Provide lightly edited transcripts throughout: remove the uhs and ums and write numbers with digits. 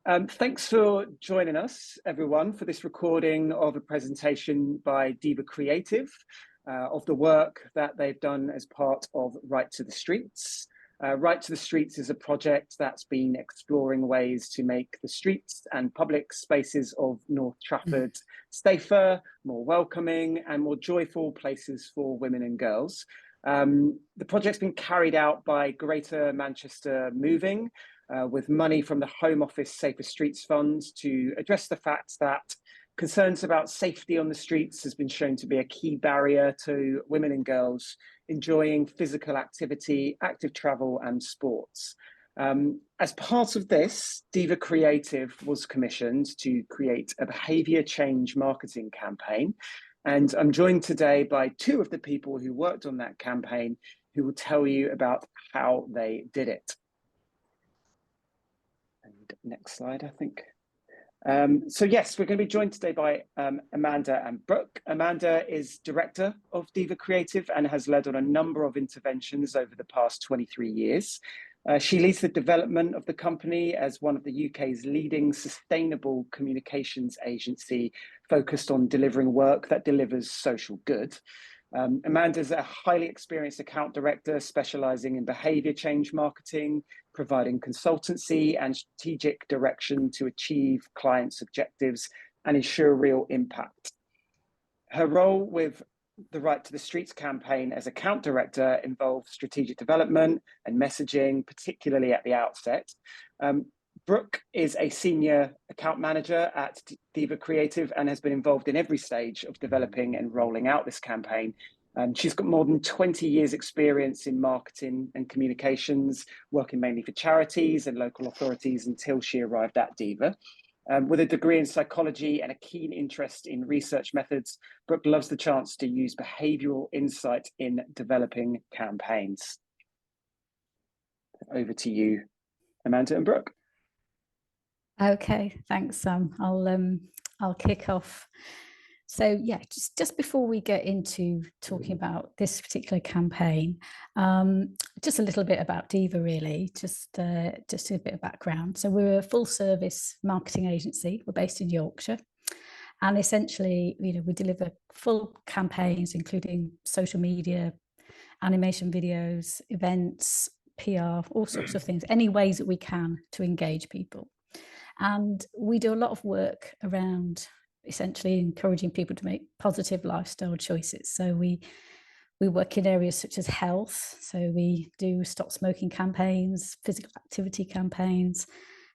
Thanks for joining us, everyone, for this recording of a presentation by Diva Creative of the work that they've done as part of Right to the Streets. Right to the Streets is a project that's been exploring ways to make the streets and public spaces of North Trafford safer, more welcoming, and more joyful places for women and girls. The project's been carried out by Greater Manchester Moving, with money from the Home Office Safer Streets Fund to address the fact that concerns about safety on the streets has been shown to be a key barrier to women and girls enjoying physical activity, active travel and sports. As part of this, Diva Creative was commissioned to create a behaviour change marketing campaign. And I'm joined today by two of the people who worked on that campaign who will tell you about how they did it. And next slide, I think. So yes, we're going to be joined today by Amanda and Brooke. Amanda is director of Diva Creative and has led on a number of interventions over the past 23 years. She leads the development of the company as one of the UK's leading sustainable communications agency focused on delivering work that delivers social good. Amanda's a highly experienced account director specialising in behaviour change marketing, providing consultancy and strategic direction to achieve clients' objectives and ensure real impact. Her role with the Right to the Streets campaign as account director involves strategic development and messaging, particularly at the outset. Brooke is a senior account manager at Diva Creative and has been involved in every stage of developing and rolling out this campaign. She's got more than 20 years experience in marketing and communications, working mainly for charities and local authorities until she arrived at Diva. With a degree in psychology and a keen interest in research methods, Brooke loves the chance to use behavioural insight in developing campaigns. Over to you, Amanda and Brooke. Okay, thanks, Sam. I'll kick off. So yeah, just before we get into talking about this particular campaign, just a little bit about Diva, really, just a bit of background. So we're a full-service marketing agency. We're based in Yorkshire, and essentially, we deliver full campaigns, including social media, animation videos, events, PR, all sorts of things, any ways that we can to engage people. And we do a lot of work around essentially encouraging people to make positive lifestyle choices. So we work in areas such as health. So we do stop smoking campaigns, physical activity campaigns,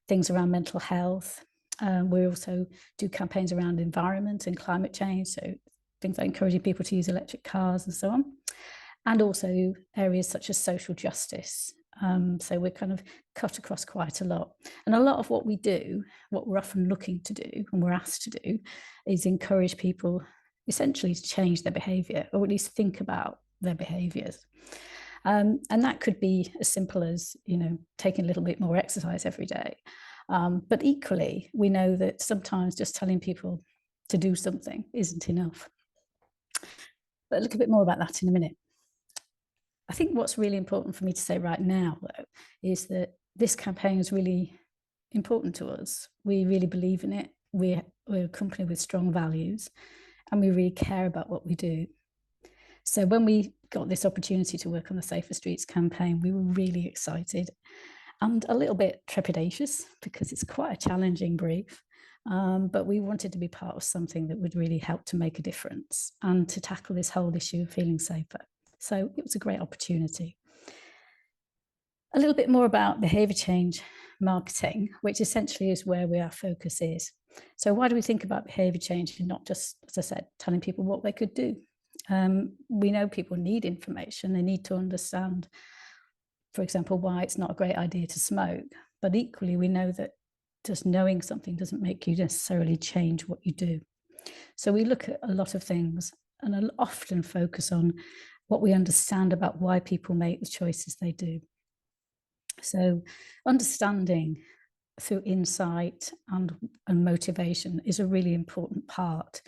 things around mental health. We also do campaigns around environment and climate change. So things like encouraging people to use electric cars and so on. And also areas such as social justice. So we're kind of cut across quite a lot. And a lot of what we do, what we're often looking to do and we're asked to do, is encourage people essentially to change their behaviour, or at least think about their behaviours. And that could be as simple as, taking a little bit more exercise every day. But equally, we know that sometimes just telling people to do something isn't enough. But a little bit more about that in a minute. I think what's really important for me to say right now, though, is that this campaign is really important to us. We really believe in it. We're a company with strong values, and we really care about what we do. So when we got this opportunity to work on the Safer Streets campaign, we were really excited and a little bit trepidatious because it's quite a challenging brief. But we wanted to be part of something that would really help to make a difference and to tackle this whole issue of feeling safer. So it was a great opportunity. A little bit more about behaviour change marketing, which essentially is where our focus is. So why do we think about behaviour change and not just, as I said, telling people what they could do? We know people need information. They need to understand, for example, why it's not a great idea to smoke. But equally, we know that just knowing something doesn't make you necessarily change what you do. So we look at a lot of things and I'll often focus on what we understand about why people make the choices they do. So understanding through insight and motivation is a really important part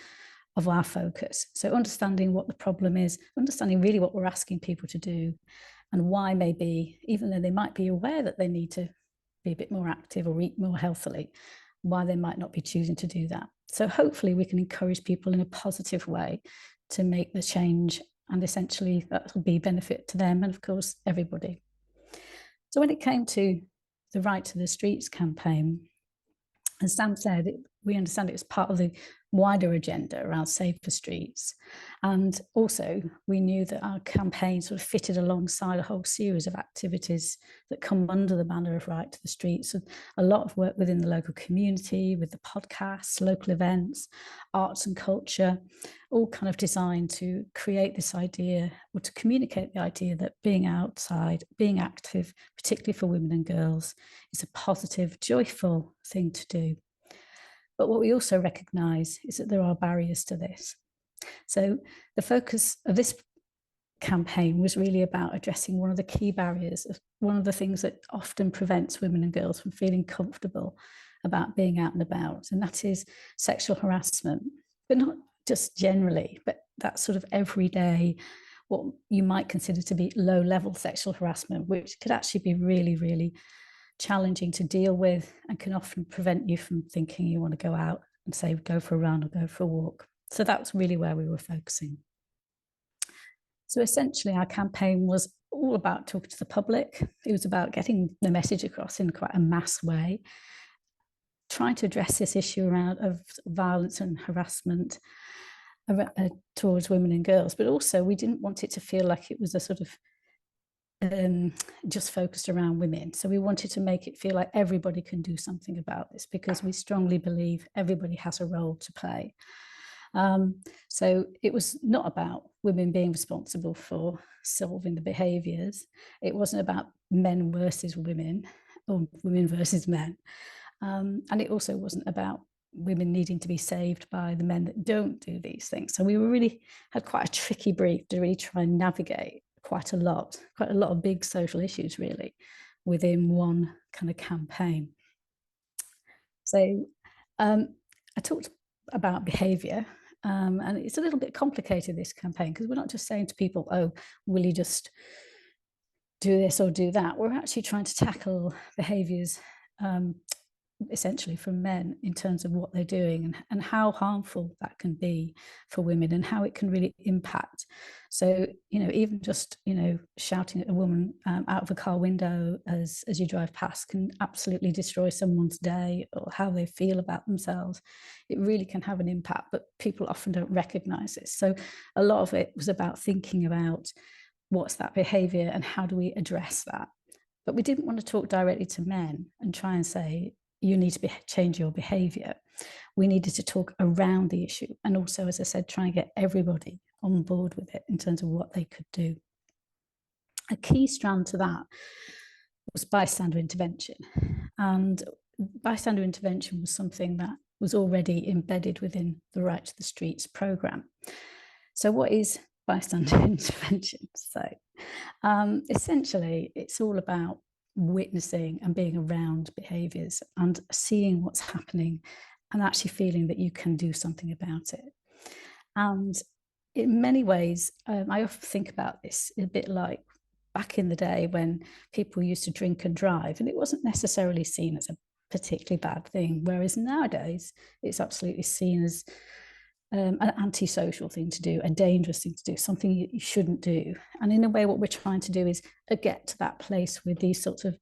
of our focus. So understanding what the problem is, understanding really what we're asking people to do and why maybe, even though they might be aware that they need to be a bit more active or eat more healthily, why they might not be choosing to do that. So hopefully we can encourage people in a positive way to make the change, and essentially that will be benefit to them and of course everybody. So when it came to the Right to the Streets campaign, as Sam said, we understand it as part of the wider agenda around safer streets. And also we knew that our campaign sort of fitted alongside a whole series of activities that come under the banner of Right to the Streets. So a lot of work within the local community, with the podcasts, local events, arts and culture, all kind of designed to create this idea, or to communicate the idea that being outside, being active, particularly for women and girls, is a positive, joyful thing to do. But what we also recognise is that there are barriers to this. So the focus of this campaign was really about addressing one of the key barriers, one of the things that often prevents women and girls from feeling comfortable about being out and about, and that is sexual harassment. But not just generally, but that sort of everyday, what you might consider to be low-level sexual harassment, which could actually be really, really challenging to deal with and can often prevent you from thinking you want to go out and say go for a run or go for a walk. So that's really where we were focusing. So essentially our campaign was all about talking to the public. It was about getting the message across in quite a mass way, trying to address this issue around of violence and harassment towards women and girls, but also we didn't want it to feel like it was a sort of just focused around women. So we wanted to make it feel like everybody can do something about this, because we strongly believe everybody has a role to play. So it was not about women being responsible for solving the behaviours. It wasn't about men versus women or women versus men. And it also wasn't about women needing to be saved by the men that don't do these things. So we really had quite a tricky brief to really try and navigate quite a lot of big social issues really within one kind of campaign. So I talked about behaviour, and it's a little bit complicated, this campaign, because we're not just saying to people, oh, will you just do this or do that? We're actually trying to tackle behaviours essentially from men in terms of what they're doing and how harmful that can be for women and how it can really impact. So, even just, shouting at a woman out of a car window as you drive past can absolutely destroy someone's day or how they feel about themselves. It really can have an impact, but people often don't recognise this. So a lot of it was about thinking about what's that behaviour and how do we address that. But we didn't want to talk directly to men and try and say, you need to change your behaviour. We needed to talk around the issue and also, as I said, try and get everybody on board with it in terms of what they could do. A key strand to that was bystander intervention. And bystander intervention was something that was already embedded within the Right to the Streets programme. So what is bystander intervention? So essentially, it's all about witnessing and being around behaviours and seeing what's happening and actually feeling that you can do something about it. And in many ways, I often think about this a bit like back in the day when people used to drink and drive, and it wasn't necessarily seen as a particularly bad thing, whereas nowadays it's absolutely seen as an antisocial thing to do, a dangerous thing to do, something you shouldn't do. And in a way, what we're trying to do is get to that place with these sorts of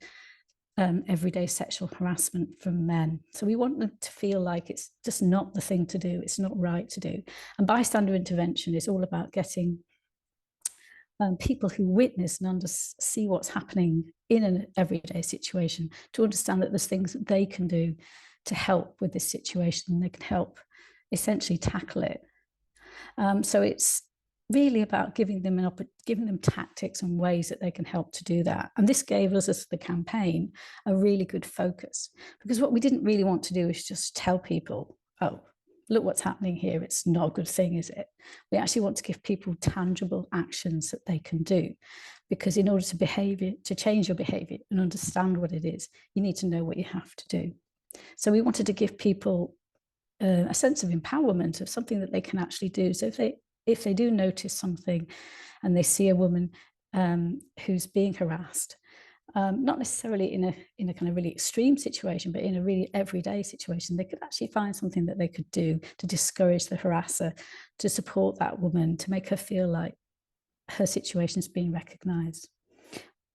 everyday sexual harassment from men. So we want them to feel like it's just not the thing to do, it's not right to do. And bystander intervention is all about getting people who witness and see what's happening in an everyday situation to understand that there's things that they can do to help with this situation, and they can help essentially tackle it. So it's really about giving them tactics and ways that they can help to do that. And this gave us, as the campaign, a really good focus, because what we didn't really want to do is just tell people, oh, look what's happening here, it's not a good thing, is it? We actually want to give people tangible actions that they can do, because in order to change your behaviour and understand what it is, you need to know what you have to do. So we wanted to give people a sense of empowerment, of something that they can actually do. So if they do notice something and they see a woman who's being harassed, not necessarily in a kind of really extreme situation, but in a really everyday situation, they could actually find something that they could do to discourage the harasser, to support that woman, to make her feel like her situation is being recognised.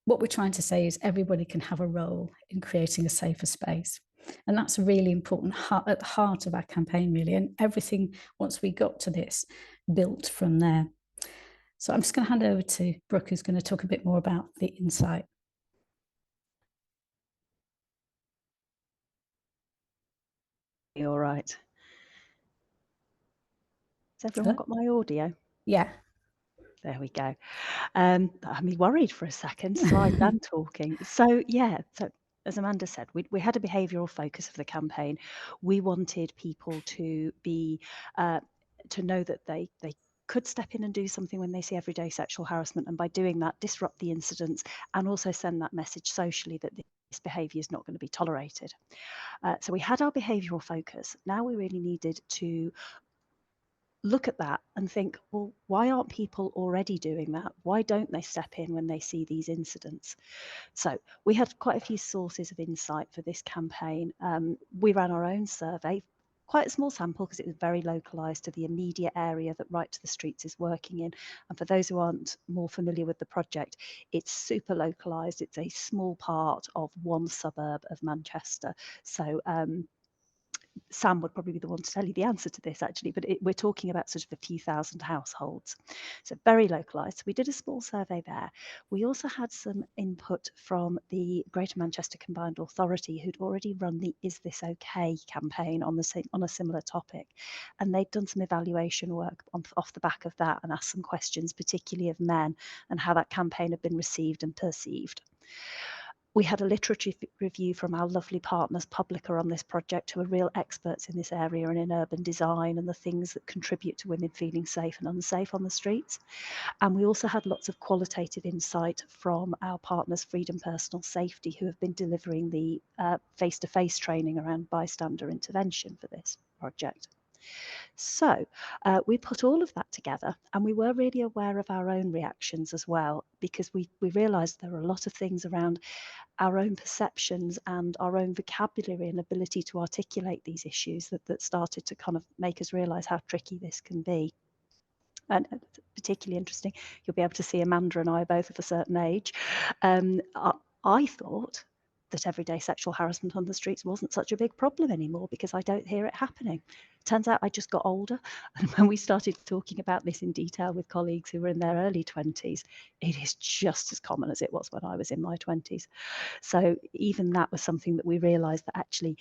What we're trying to say is everybody can have a role in creating a safer space. And that's really important at the heart of our campaign, really. And everything, once we got to this, built from there. So I'm just going to hand over to Brooke, who's going to talk a bit more about the insight. All right. Has everyone got my audio? Yeah. There we go. I had me worried for a second, so I'm done talking. So yeah, so as Amanda said, we had a behavioural focus of the campaign. We wanted people to be to know that they could step in and do something when they see everyday sexual harassment, and by doing that, disrupt the incidents and also send that message socially that this behaviour is not going to be tolerated. So we had our behavioural focus. Now we really needed to look at that and think, well, why aren't people already doing that? Why don't they step in when they see these incidents? So we had quite a few sources of insight for this campaign. We ran our own survey, quite a small sample because it was very localised to the immediate area that Right to the Streets is working in. And for those who aren't more familiar with the project, it's super localised. It's a small part of one suburb of Manchester. So Sam would probably be the one to tell you the answer to this, actually, but we're talking about sort of a few thousand households. So very localised. So we did a small survey there. We also had some input from the Greater Manchester Combined Authority, who'd already run the Is This OK campaign on a similar topic. And they'd done some evaluation work off the back of that and asked some questions, particularly of men, and how that campaign had been received and perceived. We had a literature review from our lovely partners, Publica, on this project, who are real experts in this area and in urban design and the things that contribute to women feeling safe and unsafe on the streets. And we also had lots of qualitative insight from our partners, Freedom Personal Safety, who have been delivering the face-to-face training around bystander intervention for this project. So we put all of that together, and we were really aware of our own reactions as well, because we realised there were a lot of things around our own perceptions and our own vocabulary and ability to articulate these issues that started to kind of make us realise how tricky this can be. And particularly interesting, you'll be able to see Amanda and I are both of a certain age. I thought that everyday sexual harassment on the streets wasn't such a big problem anymore because I don't hear it happening. Turns out I just got older, and when we started talking about this in detail with colleagues who were in their early 20s, it is just as common as it was when I was in my 20s. So even that was something that we realised, that actually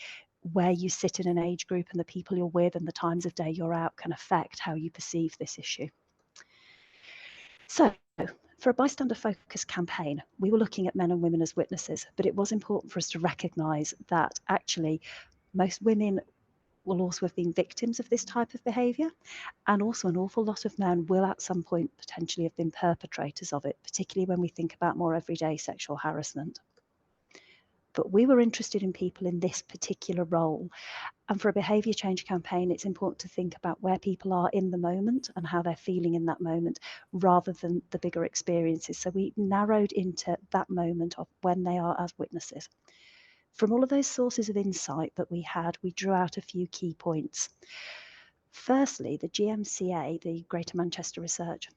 where you sit in an age group and the people you're with and the times of day you're out can affect how you perceive this issue. So for a bystander focused campaign, we were looking at men and women as witnesses, but it was important for us to recognise that actually most women will also have been victims of this type of behaviour, and also an awful lot of men will at some point potentially have been perpetrators of it, particularly when we think about more everyday sexual harassment. But we were interested in people in this particular role. And for a behaviour change campaign, it's important to think about where people are in the moment and how they're feeling in that moment, rather than the bigger experiences. So we narrowed into that moment of when they are as witnesses. From all of those sources of insight that we had, we drew out a few key points. Firstly, the GMCA, the Greater Manchester Research,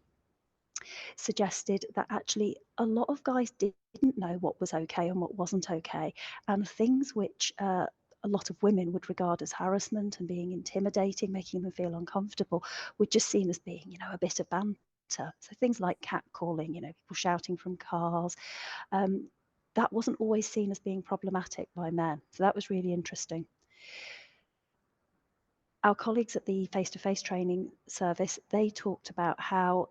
suggested that actually a lot of guys didn't know what was okay and what wasn't okay, and things which a lot of women would regard as harassment and being intimidating, making them feel uncomfortable, were just seen as being, a bit of banter. So things like catcalling, people shouting from cars, that wasn't always seen as being problematic by men. So that was really interesting. Our colleagues at the face-to-face training service, they talked about how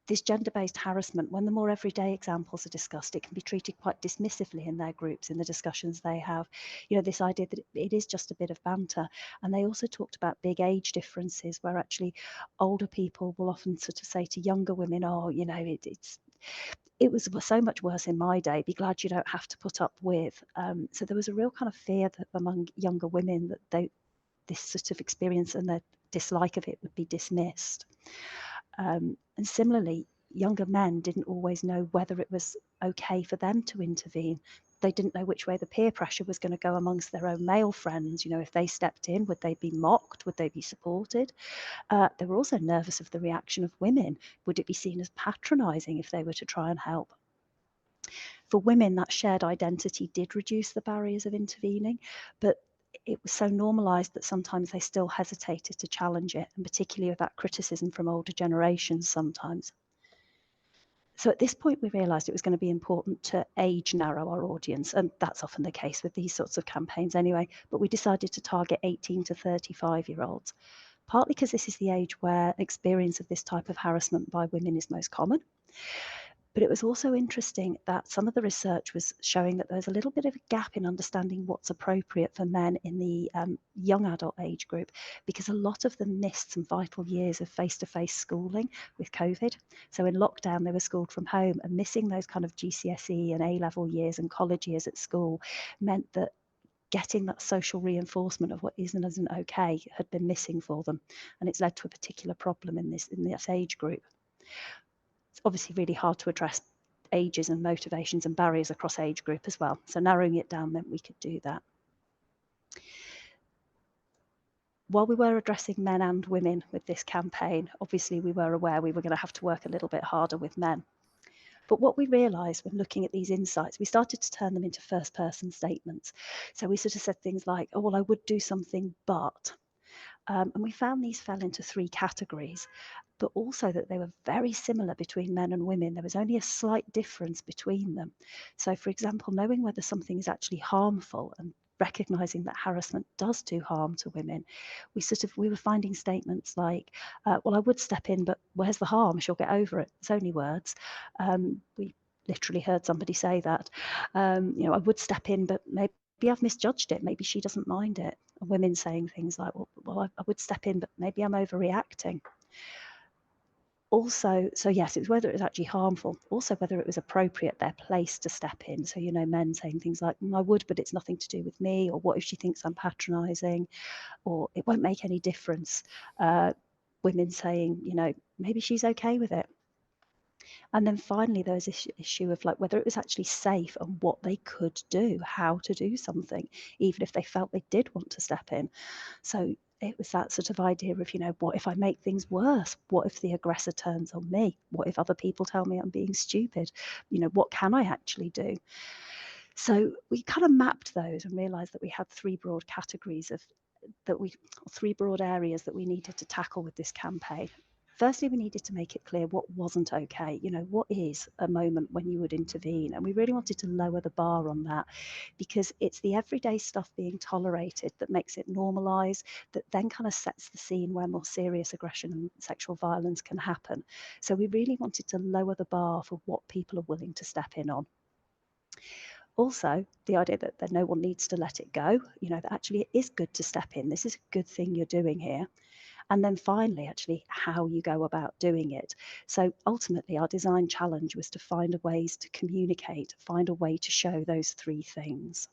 this gender-based harassment, when the more everyday examples are discussed, it can be treated quite dismissively in their groups, in the discussions they have. This idea that it is just a bit of banter. And they also talked about big age differences, where actually older people will often sort of say to younger women, oh, it was so much worse in my day, be glad you don't have to put up with. So there was a real kind of fear that among younger women that this sort of experience and their dislike of it would be dismissed. And similarly, younger men didn't always know whether it was okay for them to intervene. They didn't know which way the peer pressure was going to go amongst their own male friends. You know, if they stepped in, would they be mocked? Would they be supported? They were also nervous of the reaction of women. Would it be seen as patronising if they were to try and help? For women, that shared identity did reduce the barriers of intervening, but it was so normalised that sometimes they still hesitated to challenge it, and particularly with that criticism from older generations sometimes. So at this point, we realised it was going to be important to age narrow our audience, and that's often the case with these sorts of campaigns anyway, but we decided to target 18 to 35-year-olds, partly because this is the age where experience of this type of harassment by women is most common. But it was also interesting that some of the research was showing that there's a little bit of a gap in understanding what's appropriate for men in the young adult age group, because a lot of them missed some vital years of face-to-face schooling with COVID. So in lockdown, they were schooled from home, and missing those kind of GCSE and A-level years and college years at school meant that getting that social reinforcement of what is and isn't okay had been missing for them. And it's led to a particular problem in this age group. It's obviously really hard to address ages and motivations and barriers across age group as well. So narrowing it down meant we could do that. While we were addressing men and women with this campaign, obviously we were aware we were going to have to work a little bit harder with men. But what we realised when looking at these insights, we started to turn them into first-person statements. So we sort of said things like, oh, well, I would do something, but... and we found these fell into 3 categories, but also that they were very similar between men and women. There was only a slight difference between them. So, for example, knowing whether something is actually harmful and recognising that harassment does do harm to women, we were finding statements like, well, I would step in, but where's the harm? She'll get over it. It's only words. We literally heard somebody say that. You know, I would step in, but maybe I've misjudged it. Maybe she doesn't mind it. And women saying things like, well, I would step in, but maybe I'm overreacting. Also, so yes, it was whether it was actually harmful, also whether it was appropriate, their place to step in. So, you know, men saying things like, I would, but it's nothing to do with me, or what if she thinks I'm patronising, or it won't make any difference. Women saying, you know, maybe she's okay with it. And then finally, there was this issue of like whether it was actually safe and what they could do, how to do something, even if they felt they did want to step in. So it was that sort of idea of, you know, what if I make things worse? What if the aggressor turns on me? What if other people tell me I'm being stupid? You know, what can I actually do? So we kind of mapped those and realised that we had 3 broad categories of 3 broad areas that we needed to tackle with this campaign. Firstly, we needed to make it clear what wasn't okay. You know, what is a moment when you would intervene? And we really wanted to lower the bar on that, because it's the everyday stuff being tolerated that makes it normalised, that then kind of sets the scene where more serious aggression and sexual violence can happen. So we really wanted to lower the bar for what people are willing to step in on. Also, the idea that no one needs to let it go, you know, that actually it is good to step in. This is a good thing you're doing here. And then finally, actually, how you go about doing it. So ultimately, our design challenge was to find ways to communicate, find a way to show those 3 things.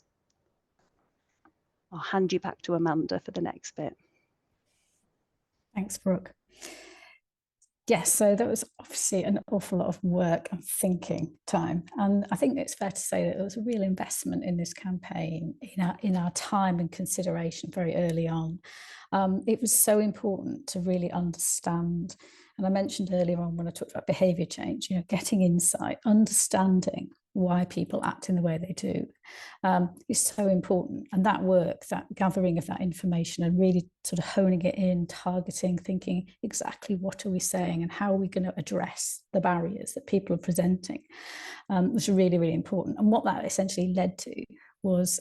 I'll hand you back to Amanda for the next bit. Thanks, Brooke. Yes, so that was obviously an awful lot of work and thinking time. And I think it's fair to say that there was a real investment in this campaign, in our time and consideration very early on. It was so important to really understand, and I mentioned earlier on when I talked about behaviour change, you know, getting insight, understanding why people act in the way they do is so important. And that work, that gathering of that information and really sort of honing it in, targeting, thinking exactly what are we saying and how are we going to address the barriers that people are presenting was really, really important. And what that essentially led to was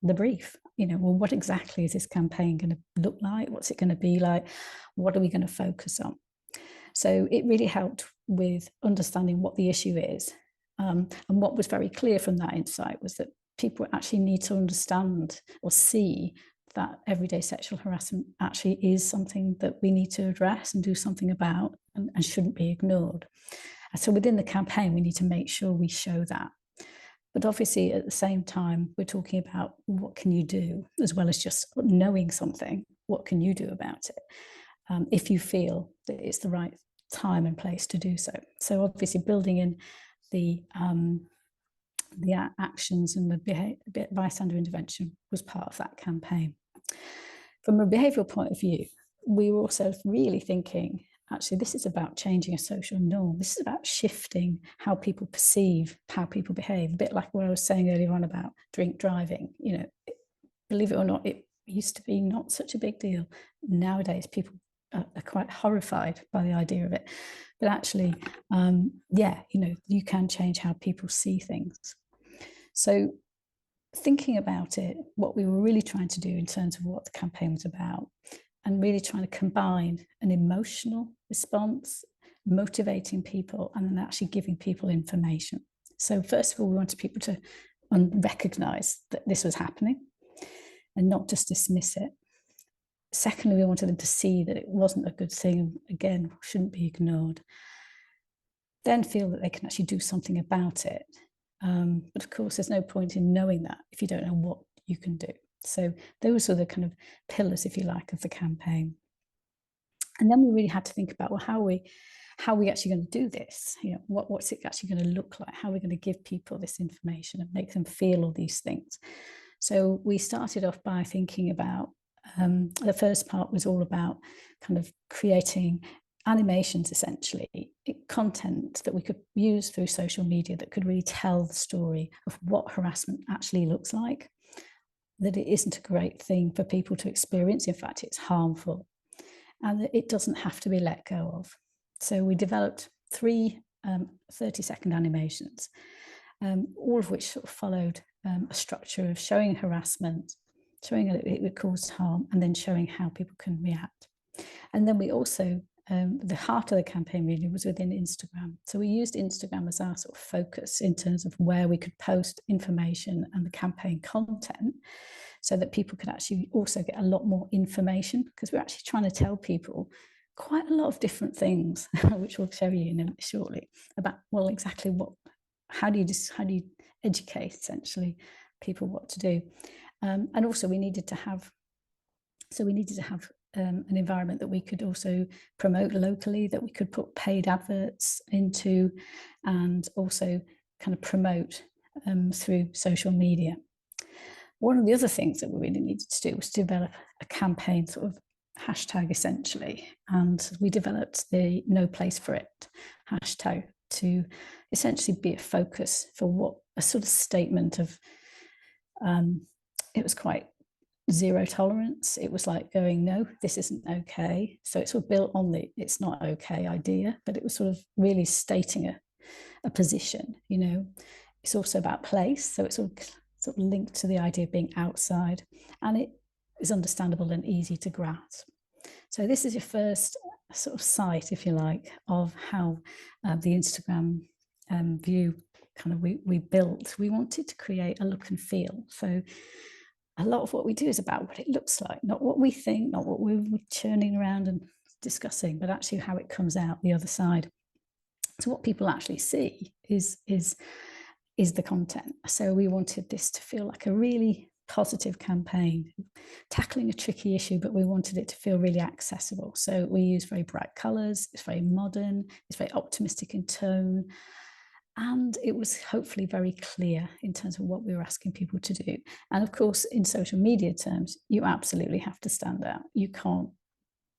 the brief. You know, well, what exactly is this campaign going to look like? What's it going to be like? What are we going to focus on? So it really helped with understanding what the issue is. And what was very clear from that insight was that people actually need to understand or see that everyday sexual harassment actually is something that we need to address and do something about and shouldn't be ignored. And so within the campaign, we need to make sure we show that. But obviously, at the same time, we're talking about what can you do, as well as just knowing something, what can you do about it? If you feel that it's the right time and place to do so. So obviously building in the actions and the bystander intervention was part of that campaign. From a behavioural point of view, we were also really thinking, actually, this is about changing a social norm. This is about shifting how people perceive, how people behave. A bit like what I was saying earlier on about drink driving. You know, believe it or not, it used to be not such a big deal. Nowadays, people are quite horrified by the idea of it. But actually, yeah, you know, you can change how people see things. So thinking about it, what we were really trying to do in terms of what the campaign was about, and really trying to combine an emotional response, motivating people, and then actually giving people information. So first of all, we wanted people to recognize that this was happening and not just dismiss it. Secondly, we wanted them to see that it wasn't a good thing, again, shouldn't be ignored. Then feel that they can actually do something about it. But of course, there's no point in knowing that if you don't know what you can do. So those are the kind of pillars, if you like, of the campaign. And then we really had to think about, well, how are we actually going to do this? You know, what's it actually going to look like? How are we going to give people this information and make them feel all these things? So we started off by thinking about, the first part was all about kind of creating animations, essentially, content that we could use through social media that could really tell the story of what harassment actually looks like, that it isn't a great thing for people to experience. In fact, it's harmful, and that it doesn't have to be let go of. So we developed 3 30-second animations, all of which sort of followed a structure of showing harassment, showing that it would cause harm, and then showing how people can react. And then we also, the heart of the campaign really was within Instagram. So we used Instagram as our sort of focus in terms of where we could post information and the campaign content, so that people could actually also get a lot more information, because we're actually trying to tell people quite a lot of different things, which we'll show you shortly, about, well, exactly how do you educate, essentially, people what to do. And also we needed to have an environment that we could also promote locally, that we could put paid adverts into, and also kind of promote through social media. One of the other things that we really needed to do was to develop a campaign sort of hashtag, essentially, and we developed the No Place for It hashtag to essentially be a focus for a sort of statement of, it was quite zero tolerance. It was like going, no, this isn't okay. So it's sort of built on the it's not okay idea, but it was sort of really stating a position. You know, it's also about place, so it's sort of linked to the idea of being outside, and it is understandable and easy to grasp. So this is your first sort of sight, if you like, of how the Instagram view kind of we built. We wanted to create a look and feel. So a lot of what we do is about what it looks like, not what we think, not what we're churning around and discussing, but actually how it comes out the other side. So what people actually see is the content. So we wanted this to feel like a really positive campaign, tackling a tricky issue, but we wanted it to feel really accessible. So we use very bright colours, it's very modern, it's very optimistic in tone, and it was hopefully very clear in terms of what we were asking people to do. And of course, in social media terms, you absolutely have to stand out. You can't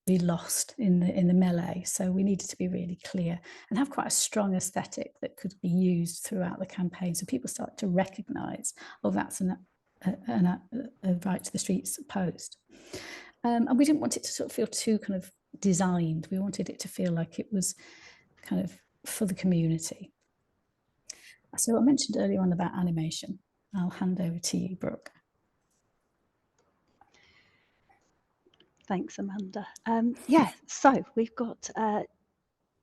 be lost in the melee. So we needed to be really clear and have quite a strong aesthetic that could be used throughout the campaign, so people start to recognise, oh, that's a right to the streets post. And we didn't want it to sort of feel too kind of designed. We wanted it to feel like it was kind of for the community. So I mentioned earlier on about animation. I'll hand over to you, Brooke. Thanks, Amanda. Yeah, so we've got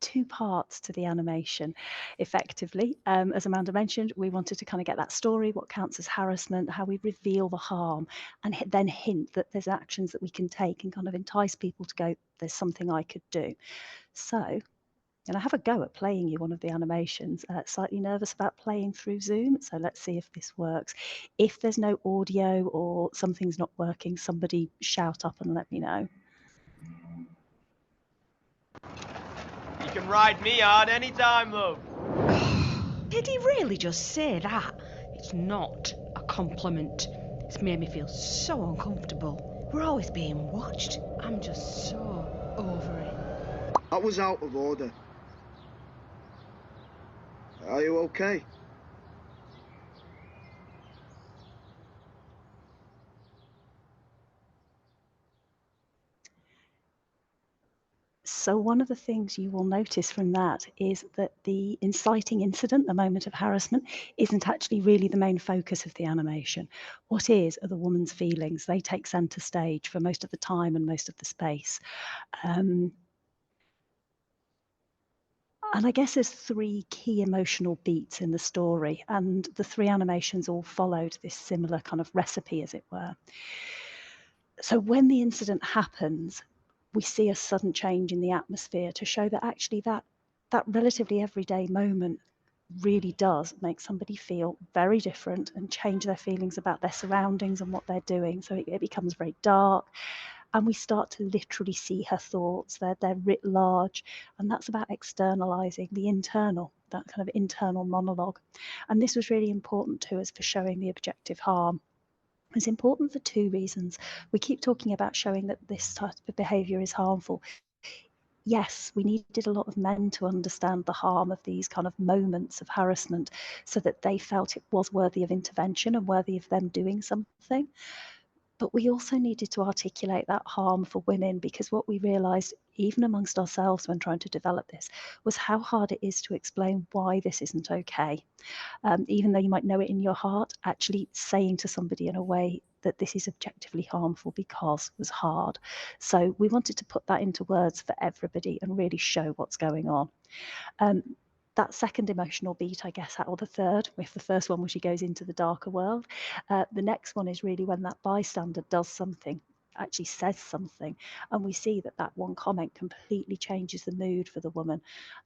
2 parts to the animation, effectively. As Amanda mentioned, we wanted to kind of get that story, what counts as harassment, how we reveal the harm, and then hint that there's actions that we can take and kind of entice people to go, there's something I could do. So, and I have a go at playing you one of the animations. Slightly nervous about playing through Zoom, so let's see if this works. If there's no audio or something's not working, somebody shout up and let me know. You can ride me hard anytime, love. Did he really just say that? It's not a compliment. It's made me feel so uncomfortable. We're always being watched. I'm just so over it. That was out of order. Are you okay? So one of the things you will notice from that is that the inciting incident, the moment of harassment, isn't actually really the main focus of the animation. What is are the woman's feelings. They take centre stage for most of the time and most of the space. And I guess there's three key emotional beats in the story, and the three animations all followed this similar kind of recipe, as it were. So when the incident happens, we see a sudden change in the atmosphere to show that actually that relatively everyday moment really does make somebody feel very different and change their feelings about their surroundings and what they're doing. So it becomes very dark, and we start to literally see her thoughts. They're writ large, and that's about externalizing the internal, that kind of internal monologue. And this was really important to us for showing the objective harm. It's important for two reasons. We keep talking about showing that this type of behaviour is harmful. Yes, we needed a lot of men to understand the harm of these kind of moments of harassment so that they felt it was worthy of intervention and worthy of them doing something. But we also needed to articulate that harm for women, because what we realised, even amongst ourselves when trying to develop this, was how hard it is to explain why this isn't okay. Even though you might know it in your heart, actually saying to somebody in a way that this is objectively harmful because was hard. So we wanted to put that into words for everybody and really show what's going on. That second emotional beat, I guess, or the third, if the first one was she goes into the darker world, the next one is really when that bystander does something, actually says something, and we see that that one comment completely changes the mood for the woman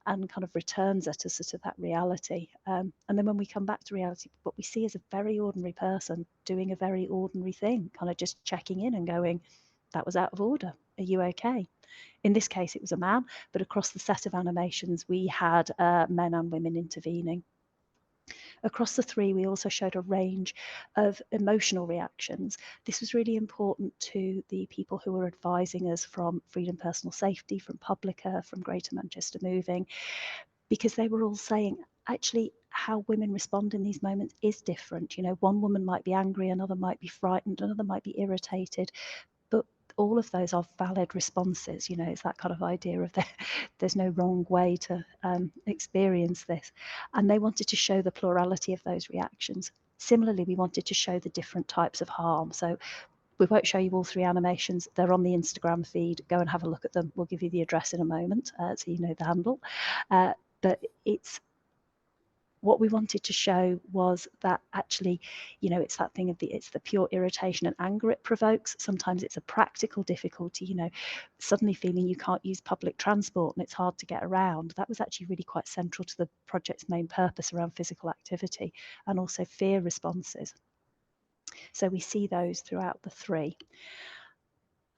and kind of returns her to sort of that reality. And then when we come back to reality, what we see is a very ordinary person doing a very ordinary thing, kind of just checking in and going, that was out of order. Are you okay? In this case, it was a man, but across the set of animations, we had men and women intervening. Across the three, we also showed a range of emotional reactions. This was really important to the people who were advising us from Freedom Personal Safety, from Publica, from Greater Manchester Moving, because they were all saying, actually, how women respond in these moments is different. You know, one woman might be angry, another might be frightened, another might be irritated, but all of those are valid responses. You know, it's that kind of idea of there's no wrong way to experience this. And they wanted to show the plurality of those reactions. Similarly, we wanted to show the different types of harm. So we won't show you all three animations. They're on the Instagram feed. Go and have a look at them. We'll give you the address in a moment, so you know the handle. But it's what we wanted to show was that actually, you know, it's that thing of it's the pure irritation and anger it provokes. Sometimes it's a practical difficulty, you know, suddenly feeling you can't use public transport and it's hard to get around. That was actually really quite central to the project's main purpose around physical activity, and also fear responses. So we see those throughout the three.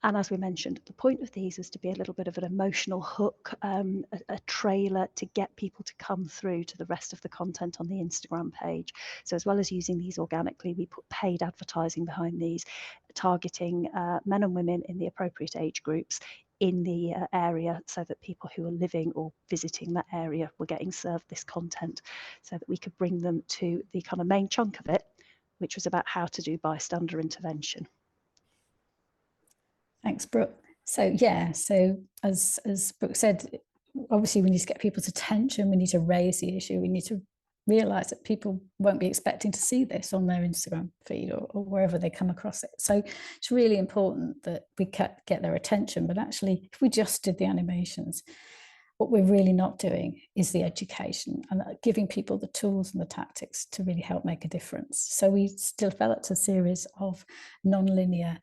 And as we mentioned, the point of these is to be a little bit of an emotional hook, a trailer to get people to come through to the rest of the content on the Instagram page. So as well as using these organically, we put paid advertising behind these, targeting men and women in the appropriate age groups in the area, so that people who are living or visiting that area were getting served this content, so that we could bring them to the kind of main chunk of it, which was about how to do bystander intervention. Thanks, Brooke. So yeah, so as Brooke said, obviously we need to get people's attention, we need to raise the issue, we need to realise that people won't be expecting to see this on their Instagram feed or wherever they come across it. So it's really important that we get their attention, but actually if we just did the animations, what we're really not doing is the education and giving people the tools and the tactics to really help make a difference. So we still developed a series of non-linear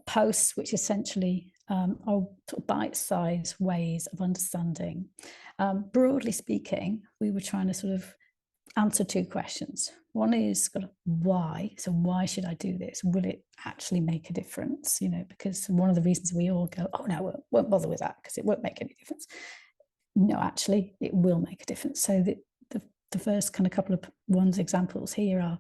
posts, which essentially are bite-sized ways of understanding. Broadly speaking, we were trying to sort of answer two questions. One is why? So why should I do this? Will it actually make a difference? You know, because one of the reasons we all go, oh no, won't bother with that because it won't make any difference. no, actually, it will make a difference. So the first kind of couple of examples here are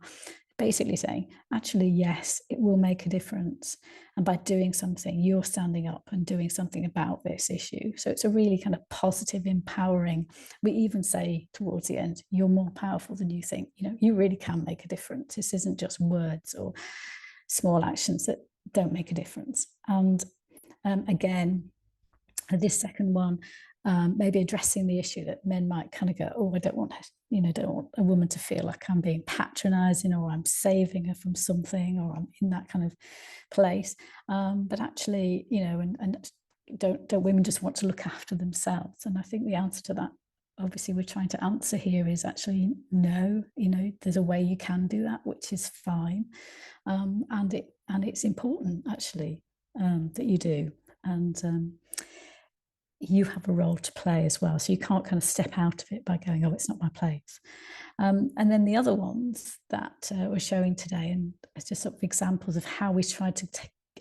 basically saying, actually, yes, it will make a difference. And by doing something, you're standing up and doing something about this issue. So it's a really kind of positive, empowering. We even say towards the end, you're more powerful than you think. You know, you really can make a difference. This isn't just words or small actions that don't make a difference. And again, this second one, maybe addressing the issue that men might kind of go, oh, I don't want a woman to feel like I'm being patronizing, or I'm saving her from something, or I'm in that kind of place. But actually, you know, and don't women just want to look after themselves? And I think the answer to that, obviously, we're trying to answer here is actually no. You know, there's a way you can do that, which is fine, and it's important actually that you do, and you have a role to play as well. So you can't kind of step out of it by going, oh, it's not my place. And then the other ones that we're showing today, and it's just sort of examples of how we tried to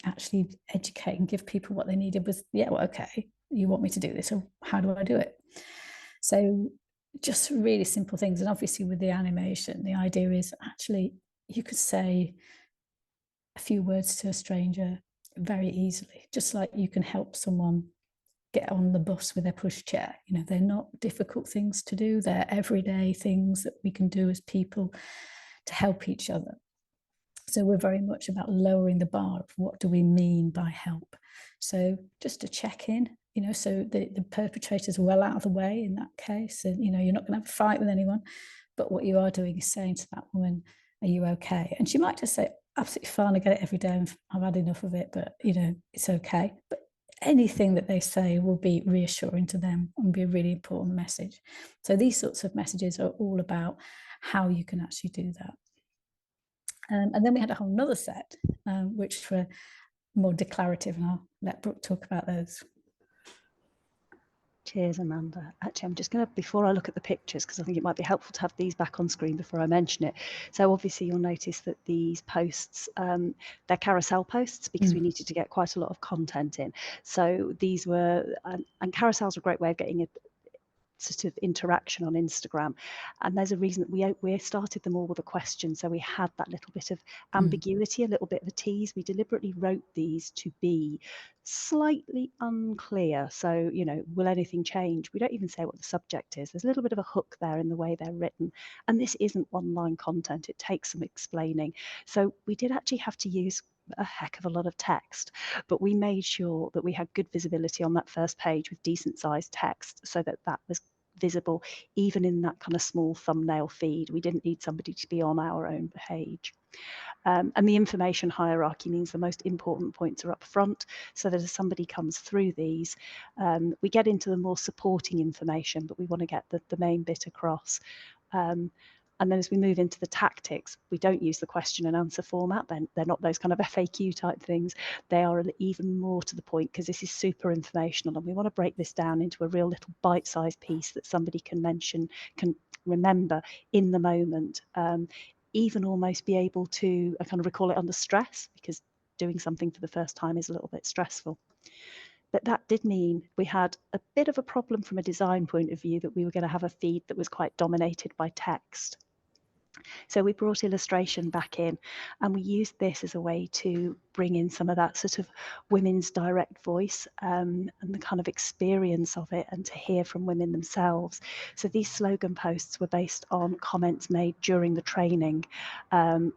actually educate and give people what they needed was, yeah, well, okay, you want me to do this, so how do I do it? So just really simple things. And obviously with the animation, the idea is actually you could say a few words to a stranger very easily, just like you can help someone get on the bus with their pushchair. You know, they're not difficult things to do. They're everyday things that we can do as people to help each other. So we're very much about lowering the bar of what do we mean by help. So just to check in, you know, so the perpetrator's well out of the way in that case. And, you know, you're not going to have a fight with anyone. But what you are doing is saying to that woman, are you okay? And she might just say, absolutely fine, I get it every day, I've had enough of it, but, you know, it's okay. But anything that they say will be reassuring to them and be a really important message. So these sorts of messages are all about how you can actually do that. And then we had a whole nother set, which were more declarative, and I'll let Brooke talk about those. Cheers, Amanda. Actually, I'm just going to, before I look at the pictures, because I think it might be helpful to have these back on screen before I mention it. So obviously you'll notice that these posts, they're carousel posts because we needed to get quite a lot of content in. So these were, and carousels are a great way of getting a sort of interaction on Instagram, and there's a reason that we started them all with a question, so we had that little bit of ambiguity, a little bit of a tease. We deliberately wrote these to be slightly unclear, so, you know, will anything change? We don't even say what the subject is. There's a little bit of a hook there in the way they're written, and this isn't one-line content. It takes some explaining, so we did actually have to use a heck of a lot of text, but we made sure that we had good visibility on that first page with decent sized text, so that that was visible even in that kind of small thumbnail feed. We didn't need somebody to be on our own page. And the information hierarchy means the most important points are up front, so that as somebody comes through these, we get into the more supporting information, but we want to get the main bit across. And then as we move into the tactics, we don't use the question and answer format. They're not those kind of FAQ type things. They are even more to the point, because this is super informational, and we want to break this down into a real little bite-sized piece that somebody can remember in the moment, even almost be able to kind of recall it under stress, because doing something for the first time is a little bit stressful. But that did mean we had a bit of a problem from a design point of view, that we were going to have a feed that was quite dominated by text. So we brought illustration back in, and we used this as a way to bring in some of that sort of women's direct voice, and the kind of experience of it, and to hear from women themselves. So these slogan posts were based on comments made during the training,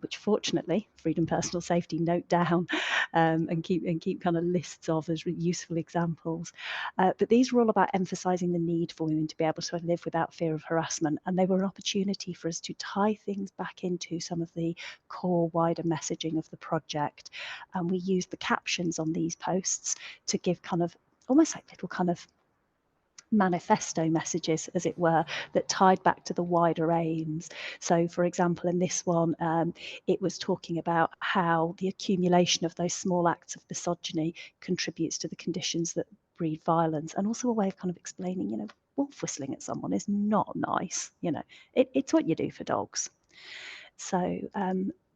which fortunately Freedom Personal Safety note down, and keep kind of lists of as useful examples. But these were all about emphasising the need for women to be able to live without fear of harassment, and they were an opportunity for us to tie things back into some of the core wider messaging of the project. And we used the captions on these posts to give kind of almost like little kind of manifesto messages, as it were, that tied back to the wider aims. So for example, in this one, it was talking about how the accumulation of those small acts of misogyny contributes to the conditions that breed violence, and also a way of kind of explaining, you know, wolf whistling at someone is not nice, you know, it's what you do for dogs. So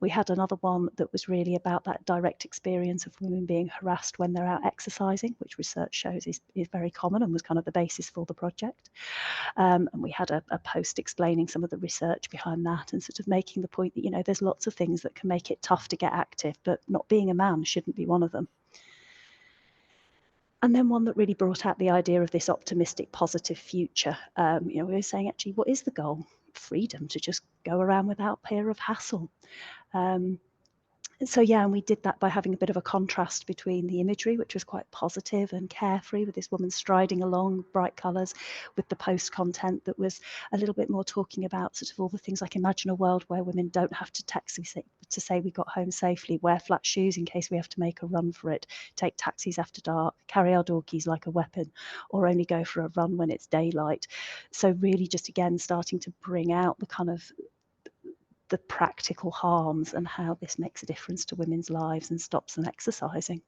We had another one that was really about that direct experience of women being harassed when they're out exercising, which research shows is very common and was kind of the basis for the project. And we had a post explaining some of the research behind that and sort of making the point that, you know, there's lots of things that can make it tough to get active, but not being a man shouldn't be one of them. And then one that really brought out the idea of this optimistic, positive future. You know, we were saying, actually, what is the goal? Freedom to just go around without fear of hassle. So yeah, and we did that by having a bit of a contrast between the imagery, which was quite positive and carefree, with this woman striding along, bright colours, with the post content that was a little bit more talking about sort of all the things like, imagine a world where women don't have to text to say we got home safely, wear flat shoes in case we have to make a run for it, take taxis after dark, carry our door keys like a weapon, or only go for a run when it's daylight. So really just again starting to bring out the kind of the practical harms and how this makes a difference to women's lives and stops them exercising.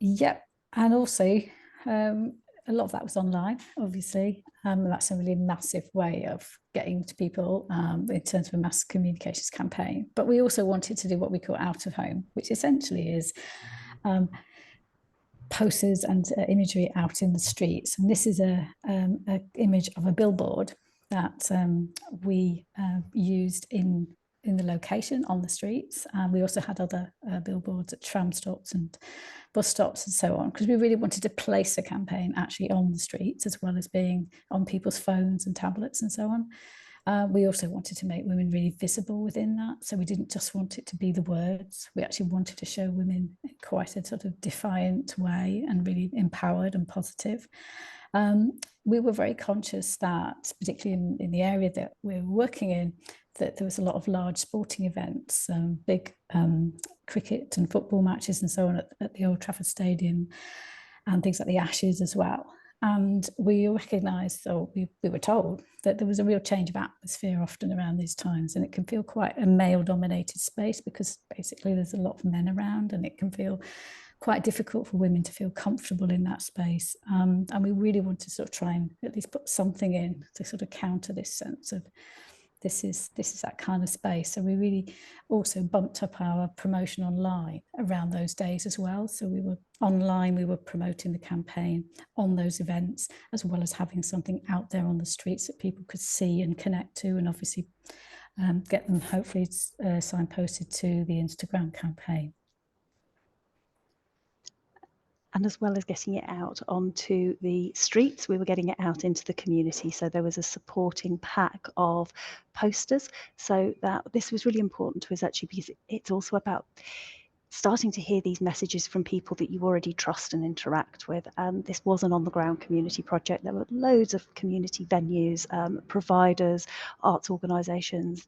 Yep, and also a lot of that was online, obviously. That's a really massive way of getting to people in terms of a mass communications campaign. But we also wanted to do what we call out of home, which essentially is posters and imagery out in the streets. And this is a image of a billboard that we used in the location on the streets. We also had other billboards at tram stops and bus stops and so on, because we really wanted to place a campaign actually on the streets as well as being on people's phones and tablets and so on. We also wanted to make women really visible within that. So we didn't just want it to be the words. We actually wanted to show women in quite a sort of defiant way and really empowered and positive. We were very conscious that, particularly in the area that we're working in, that there was a lot of large sporting events, big cricket and football matches and so on at the Old Trafford Stadium, and things like the Ashes as well. And we recognised, or we were told, that there was a real change of atmosphere often around these times, and it can feel quite a male-dominated space because basically there's a lot of men around, and it can feel quite difficult for women to feel comfortable in that space. And we really want to sort of try and at least put something in to sort of counter this sense of this is that kind of space. So we really also bumped up our promotion online around those days as well. So we were online, we were promoting the campaign on those events, as well as having something out there on the streets that people could see and connect to, and obviously get them hopefully signposted to the Instagram campaign. And as well as getting it out onto the streets, we were getting it out into the community. So there was a supporting pack of posters. So that this was really important to us actually, because it's also about starting to hear these messages from people that you already trust and interact with. And this was an on-the-ground community project. There were loads of community venues, providers, arts organisations,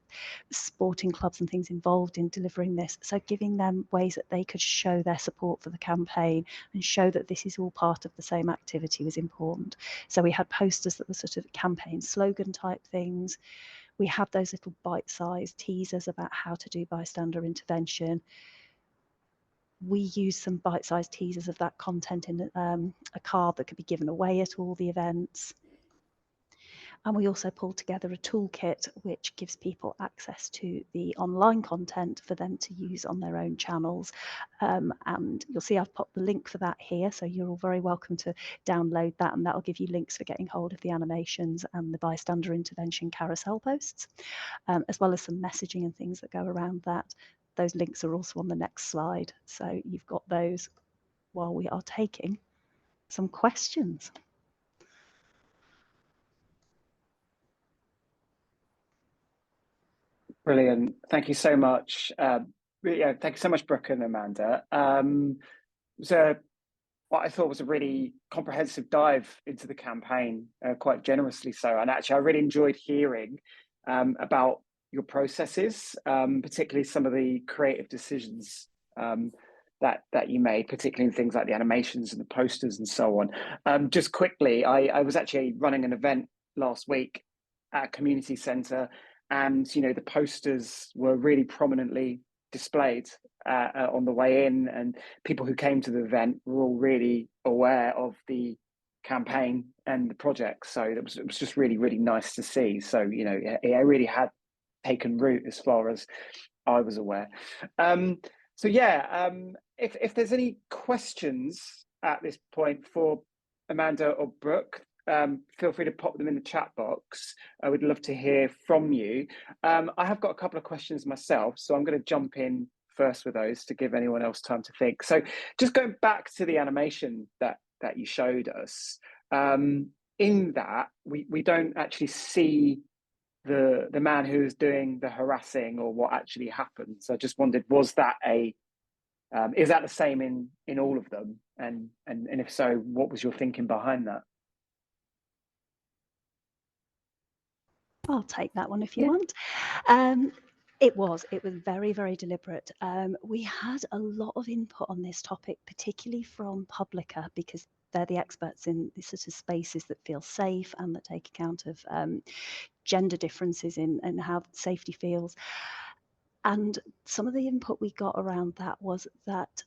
sporting clubs and things involved in delivering this. So giving them ways that they could show their support for the campaign and show that this is all part of the same activity was important. So we had posters that were sort of campaign slogan type things. We had those little bite-sized teasers about how to do bystander intervention. We used some bite-sized teasers of that content in a card that could be given away at all the events. And we also pulled together a toolkit which gives people access to the online content for them to use on their own channels. And you'll see I've popped the link for that here, so you're all very welcome to download that, and that'll give you links for getting hold of the animations and the bystander intervention carousel posts, as well as some messaging and things that go around that. Those links are also on the next slide, so you've got those while we are taking some questions. Brilliant. Thank you so much. Yeah, thank you so much, Brooke and Amanda. It was what I thought was a really comprehensive dive into the campaign, quite generously so. And actually, I really enjoyed hearing about your processes, particularly some of the creative decisions that you made, particularly in things like the animations and the posters and so on. Just quickly, I was actually running an event last week at a community centre, and the posters were really prominently displayed on the way in, and people who came to the event were all really aware of the campaign and the project. So it was just really, really nice to see. So, you know, it really had taken root as far as I was aware. So yeah, if there's any questions at this point for Amanda or Brooke, feel free to pop them in the chat box. I would love to hear from you. I have got a couple of questions myself, so I'm going to jump in first with those to give anyone else time to think. So just going back to the animation that you showed us, in that we don't actually see the man who's doing the harassing or what actually happened. So I just wondered, was that is that the same in all of them? And if so, what was your thinking behind that? I'll take that one if you want. It was very, very deliberate. We had a lot of input on this topic, particularly from Publica, because they're the experts in these sort of spaces that feel safe and that take account of gender differences in how safety feels. And some of the input we got around that was that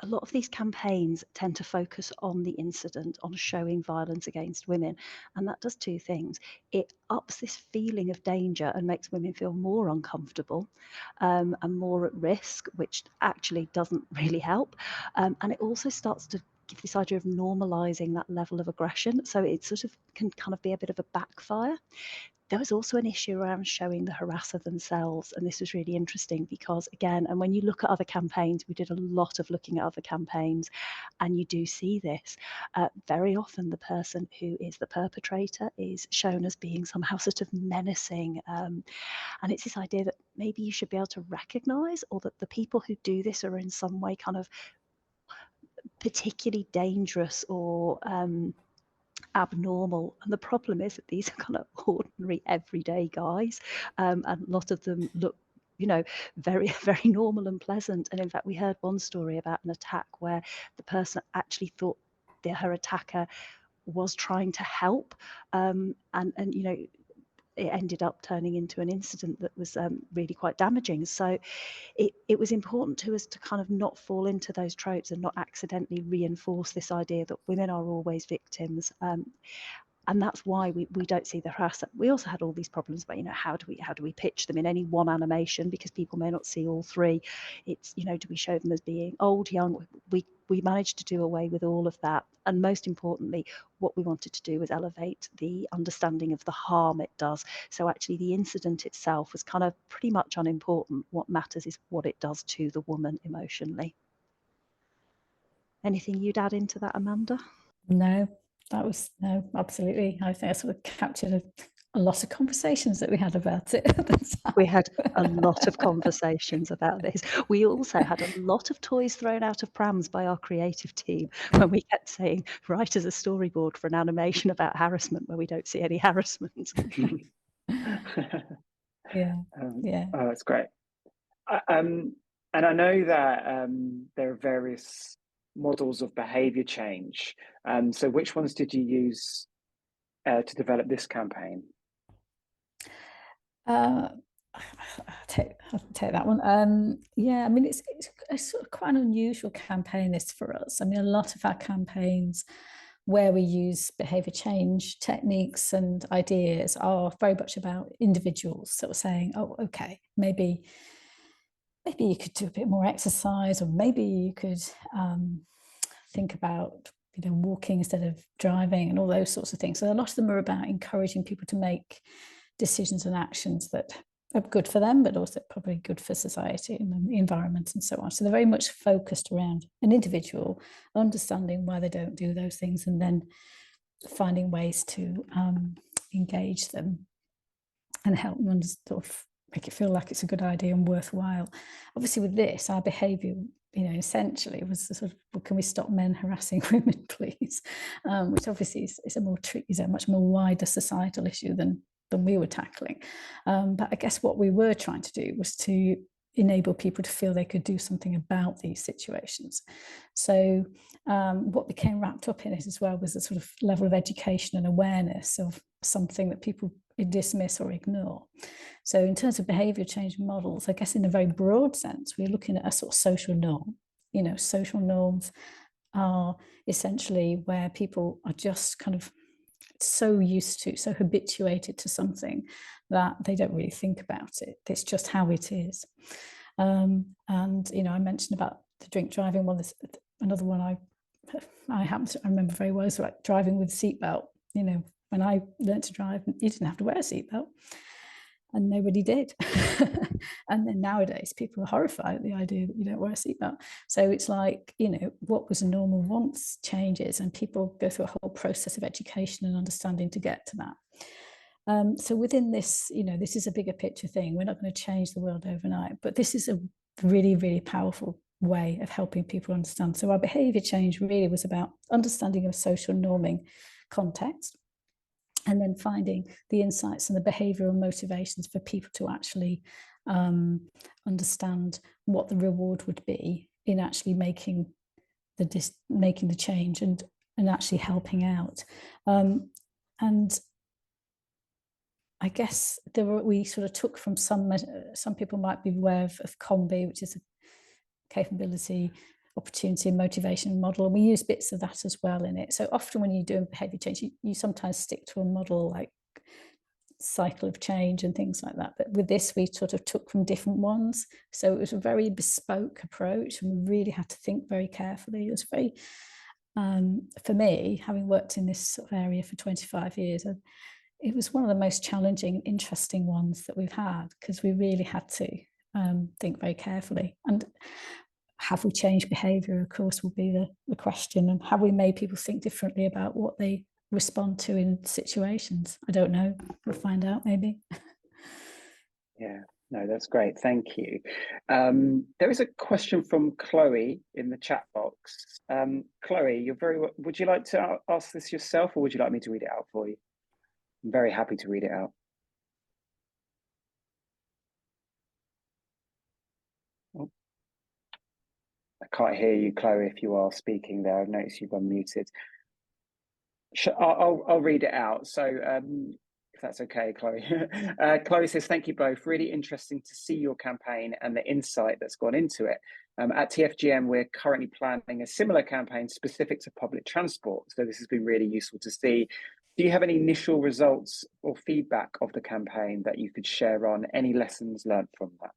a lot of these campaigns tend to focus on the incident, on showing violence against women. And that does two things. It ups this feeling of danger and makes women feel more uncomfortable and more at risk, which actually doesn't really help. And it also starts to give this idea of normalizing that level of aggression. So it sort of can kind of be a bit of a backfire. There was also an issue around showing the harasser themselves, and this was really interesting because, again, and when you look at other campaigns, we did a lot of looking at other campaigns, and you do see this. Very often the person who is the perpetrator is shown as being somehow sort of menacing, and it's this idea that maybe you should be able to recognise, or that the people who do this are in some way kind of particularly dangerous or abnormal. And the problem is that these are kind of ordinary everyday guys, and a lot of them look, you know, very, very normal and pleasant. And in fact, we heard one story about an attack where the person actually thought her attacker was trying to help, and you know, it ended up turning into an incident that was really quite damaging. So it was important to us to kind of not fall into those tropes and not accidentally reinforce this idea that women are always victims. And that's why we don't see the harassment. We also had all these problems about, you know, how do we pitch them in any one animation, because people may not see all three. It's, you know, do we show them as being old, young? We managed to do away with all of that. And most importantly, what we wanted to do was elevate the understanding of the harm it does. So actually the incident itself was kind of pretty much unimportant. What matters is what it does to the woman emotionally. Anything you'd add into that, Amanda? No, absolutely. I think I sort of captured a lot of conversations that we had about it at the time. We had a lot of conversations about this. We also had a lot of toys thrown out of prams by our creative team when we kept saying, write us a storyboard for an animation about harassment where we don't see any harassment. Yeah. Oh, that's great. And I know that there are various models of behaviour change. So which ones did you use to develop this campaign? I'll take that one. Yeah, I mean, it's a sort of quite an unusual campaign, this, for us. I mean, a lot of our campaigns where we use behaviour change techniques and ideas are very much about individuals sort of saying, oh, okay, maybe you could do a bit more exercise, or maybe you could think about, you know, walking instead of driving, and all those sorts of things. So a lot of them are about encouraging people to make decisions and actions that are good for them, but also probably good for society and the environment and so on. So they're very much focused around an individual, understanding why they don't do those things, and then finding ways to engage them and help them sort of make it feel like it's a good idea and worthwhile. Obviously with this, our behaviour, you know, essentially was the sort of, well, can we stop men harassing women, please? Which obviously is a much more wider societal issue than we were tackling. But I guess what we were trying to do was to enable people to feel they could do something about these situations. So what became wrapped up in it as well was a sort of level of education and awareness of something that people dismiss or ignore. So in terms of behaviour change models, I guess in a very broad sense, we're looking at a sort of social norm, you know, social norms are essentially where people are just kind of so used to, so habituated to something that they don't really think about it. It's just how it is. And I mentioned about the drink driving one. Another one I remember very well is like driving with a seatbelt. When I learned to drive, you didn't have to wear a seatbelt, and nobody did. And then nowadays, people are horrified at the idea that you don't wear a seatbelt. So it's like, what was normal once changes, and people go through a whole process of education and understanding to get to that. So within this, this is a bigger picture thing. We're not going to change the world overnight, but this is a really, really powerful way of helping people understand. So our behaviour change really was about understanding of social norming context, and then finding the insights and the behavioural motivations for people to actually understand what the reward would be in actually making the change and actually helping out. And I guess we sort of took from some people might be aware of COMBI, which is a capability, opportunity and motivation model, and we use bits of that as well in it. So often when you're doing behaviour change, you sometimes stick to a model like cycle of change and things like that, but with this we sort of took from different ones, so it was a very bespoke approach, and we really had to think very carefully. It was very for me, having worked in this sort of area for 25 years, it was one of the most challenging, interesting ones that we've had, because we really had to think very carefully. And have we changed behaviour, of course, will be the question, and have we made people think differently about what they respond to in situations? I don't know. We'll find out maybe. Yeah, no, that's great. Thank you. There is a question from Chloe in the chat box. Chloe, you're would you like to ask this yourself, or would you like me to read it out for you? I'm very happy to read it out. Oh, I can't hear you, Chloe, if you are speaking there. I've noticed you've unmuted. I'll read it out. So if that's okay, Chloe. Chloe says, thank you both. Really interesting to see your campaign and the insight that's gone into it. At TFGM, we're currently planning a similar campaign specific to public transport. So this has been really useful to see. Do you have any initial results or feedback of the campaign that you could share on? Any lessons learned from that?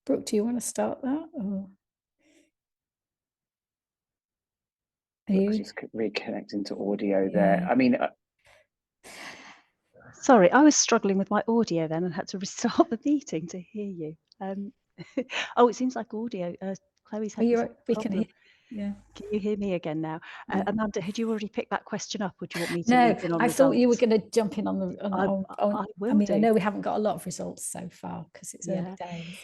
Brooke, do you want to start that? Or Just reconnecting to audio there. Yeah. I mean, Sorry, I was struggling with my audio then and had to restart the meeting to hear you. Oh, it seems like audio. Chloe's had this we can problem. hear. Yeah. Can you hear me again now? Yeah. Amanda, had you already picked that question up, or do you want me to No, loop in on I thought you were results? going to jump in on the. I will I mean, do. I know we haven't got a lot of results so far because it's early Yeah. days.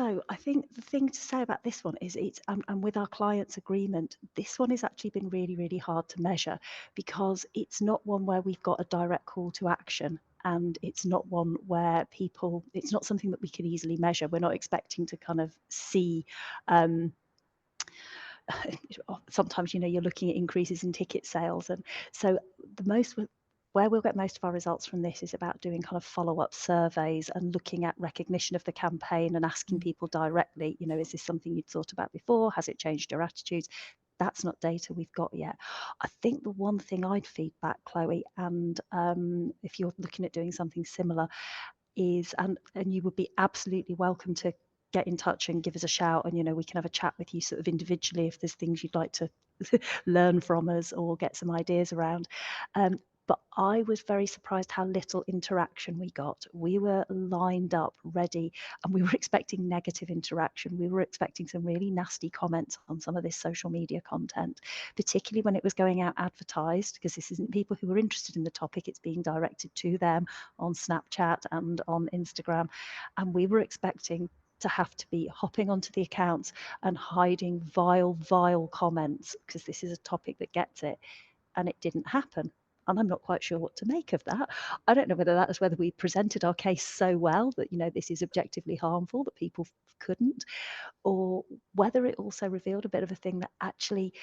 I think the thing to say about this one is and with our clients' agreement, this one has actually been really, really hard to measure, because it's not one where we've got a direct call to action, and it's not one where it's not something that we can easily measure. We're not expecting to kind of see sometimes you're looking at increases in ticket sales, and so where we'll get most of our results from this is about doing kind of follow-up surveys and looking at recognition of the campaign and asking people directly, is this something you'd thought about before? Has it changed your attitudes? That's not data we've got yet. I think the one thing I'd feedback, Chloe, and if you're looking at doing something similar, is, and you would be absolutely welcome to get in touch and give us a shout, and we can have a chat with you sort of individually if there's things you'd like to learn from us or get some ideas around. But I was very surprised how little interaction we got. We were lined up, ready, and we were expecting negative interaction. We were expecting some really nasty comments on some of this social media content, particularly when it was going out advertised, because this isn't people who are interested in the topic, it's being directed to them on Snapchat and on Instagram. And we were expecting to have to be hopping onto the accounts and hiding vile comments, because this is a topic that gets it, and it didn't happen. And I'm not quite sure what to make of that. I don't know whether that was whether we presented our case so well that, this is objectively harmful that people couldn't, or whether it also revealed a bit of a thing that actually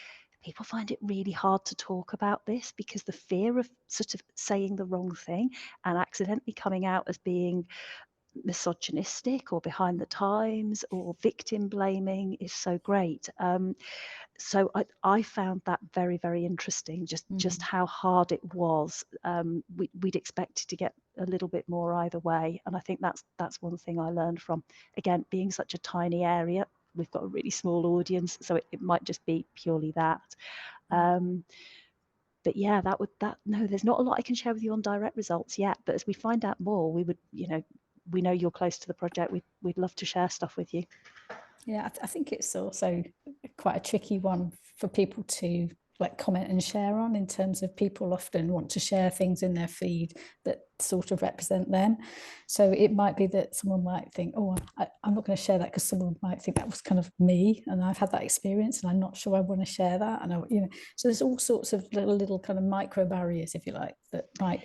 people find it really hard to talk about this, because the fear of sort of saying the wrong thing and accidentally coming out as being misogynistic or behind the times or victim blaming is so great. So I found that very, very interesting, just how hard it was. We'd expected to get a little bit more either way. And I think that's one thing I learned from, again, being such a tiny area. We've got a really small audience, so it might just be purely that. But yeah, no, there's not a lot I can share with you on direct results yet. But as we find out more, we would, we know you're close to the project. We'd love to share stuff with you. Yeah, I think it's also quite a tricky one for people to like comment and share on, in terms of people often want to share things in their feed that sort of represent them. So it might be that someone might think, oh, I'm not going to share that because someone might think that was kind of me and I've had that experience and I'm not sure I want to share that. And so there's all sorts of little kind of micro barriers, if you like, that might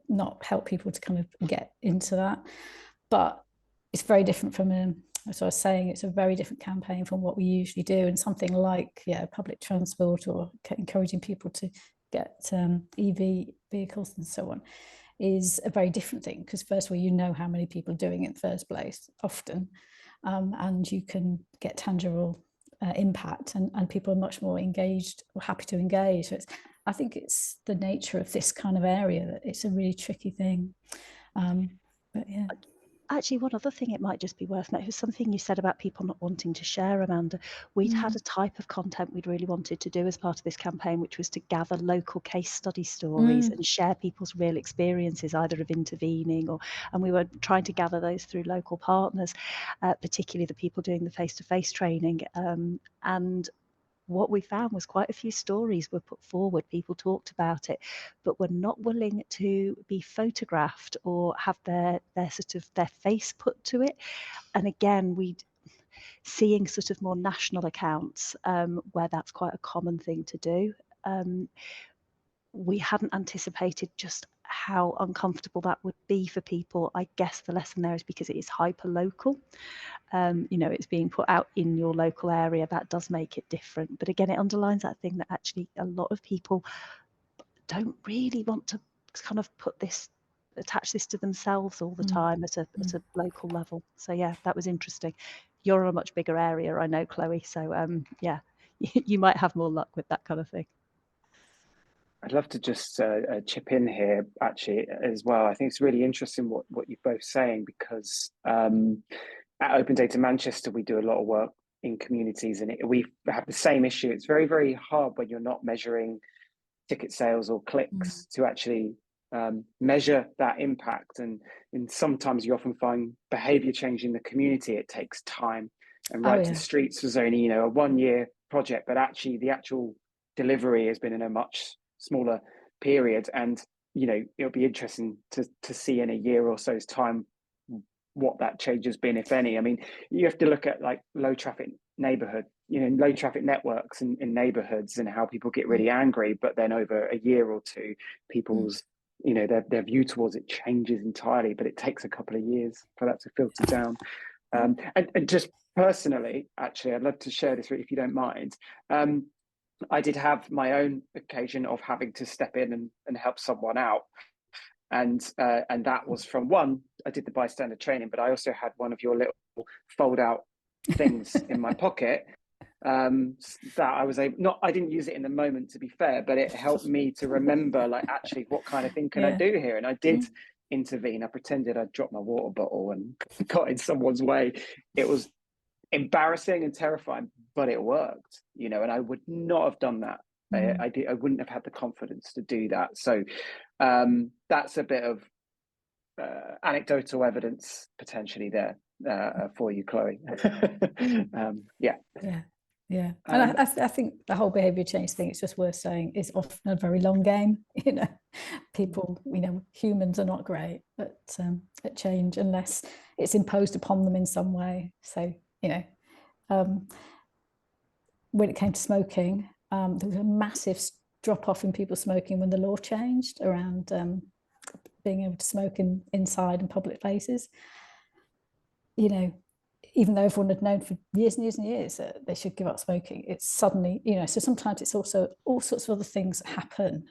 not help people to kind of get into that. But it's very different from as I was saying, it's a very different campaign from what we usually do. And something like public transport or encouraging people to get EV vehicles and so on is a very different thing, because first of all, you know how many people are doing it in the first place often, and you can get tangible impact, and people are much more engaged or happy to engage. So I think it's the nature of this kind of area that it's a really tricky thing. But yeah. Actually, one other thing it might just be worth noting was something you said about people not wanting to share, Amanda. We'd had a type of content we'd really wanted to do as part of this campaign, which was to gather local case study stories and share people's real experiences, either of intervening and we were trying to gather those through local partners, particularly the people doing the face-to-face training. And what we found was quite a few stories were put forward. People talked about it, but were not willing to be photographed or have their face put to it. And again, seeing sort of more national accounts where that's quite a common thing to do. We hadn't anticipated just how uncomfortable that would be for people. I guess the lesson there is because it is hyper local. It's being put out in your local area. That does make it different. But again, it underlines that thing that actually a lot of people don't really want to kind of attach this to themselves all the time at a local level. So yeah, that was interesting. You're a much bigger area, I know, Chloe. So yeah, you might have more luck with that kind of thing. I'd love to just chip in here, actually, as well. I think it's really interesting what you're both saying, because at Open Data Manchester, we do a lot of work in communities, and we have the same issue. It's very, very hard when you're not measuring ticket sales or clicks to actually measure that impact. And sometimes you often find behaviour change in the community. It takes time. And Right to Streets was only, a 1-year project, but actually the actual delivery has been in a much smaller period. And, it'll be interesting to see in a year or so's time what that change has been, if any. I mean, you have to look at like low traffic neighborhood, low traffic networks in neighborhoods, and how people get really angry, but then over a year or two, people's their view towards it changes entirely, but it takes a couple of years for that to filter down. And just personally, actually, I'd love to share this if you don't mind. I did have my own occasion of having to step in and help someone out. And that was from I did the bystander training, but I also had one of your little fold out things in my pocket that I was I didn't use it in the moment, to be fair, but it helped me to remember, like, actually, what kind of thing can I do here? And I did intervene. I pretended I'd dropped my water bottle and got in someone's way. It was embarrassing and terrifying, but it worked, and I would not have done that. I wouldn't have had the confidence to do that. So that's a bit of anecdotal evidence potentially there for you, Chloe. Yeah. And I think the whole behaviour change thing, it's just worth saying, is often a very long game. People, humans are not great at change unless it's imposed upon them in some way. So, when it came to smoking, there was a massive drop off in people smoking when the law changed around being able to smoke inside in public places. Even though everyone had known for years and years and years that they should give up smoking, it's suddenly, so sometimes it's also all sorts of other things that happen.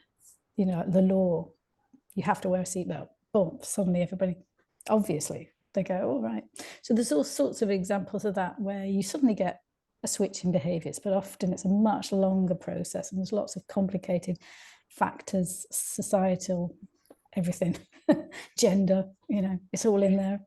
The law, you have to wear a seatbelt. Boom, suddenly everybody obviously they go, all right. So there's all sorts of examples of that where you suddenly get a switch in behaviours, but often it's a much longer process and there's lots of complicated factors, societal, everything, gender, it's all in there.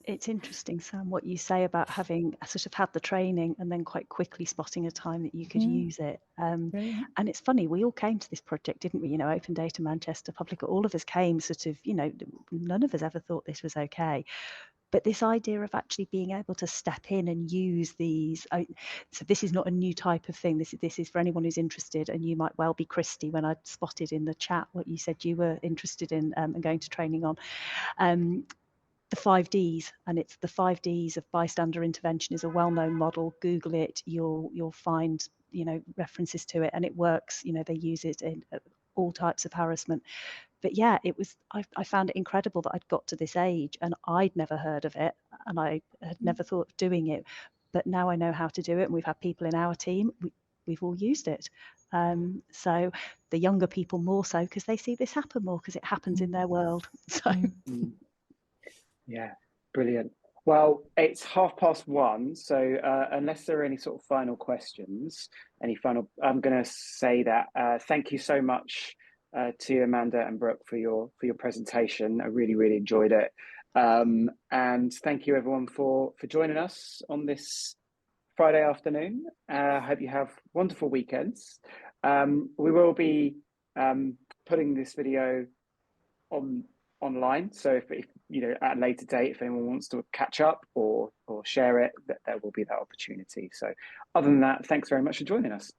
It's interesting, Sam, what you say about having sort of had the training and then quite quickly spotting a time that you could use it. And it's funny, we all came to this project, didn't we? Open Data Manchester, Public, all of us came sort of, none of us ever thought this was okay. But this idea of actually being able to step in and use these, so this is not a new type of thing. This is for anyone who's interested, and you might well be Christy when I spotted in the chat what you said you were interested in and going to training on. The 5 Ds, and it's the 5 Ds of bystander intervention is a well-known model. Google it, you'll find references to it, and it works. They use it in all types of harassment. But yeah, it was I found it incredible that I'd got to this age and I'd never heard of it, and I had never thought of doing it, but now I know how to do it, and we've had people in our team, we've all used it. So the younger people more so, because they see this happen more, because it happens in their world. So yeah, brilliant. Well, it's 1:30, so unless there are any sort of final questions, I'm going to say that thank you so much to Amanda and Brooke for your presentation. I really enjoyed it, and thank you everyone for joining us on this Friday afternoon. I hope you have wonderful weekends. We will be putting this video online, so if at a later date, if anyone wants to catch up or share it, there will be that opportunity. So other than that, thanks very much for joining us.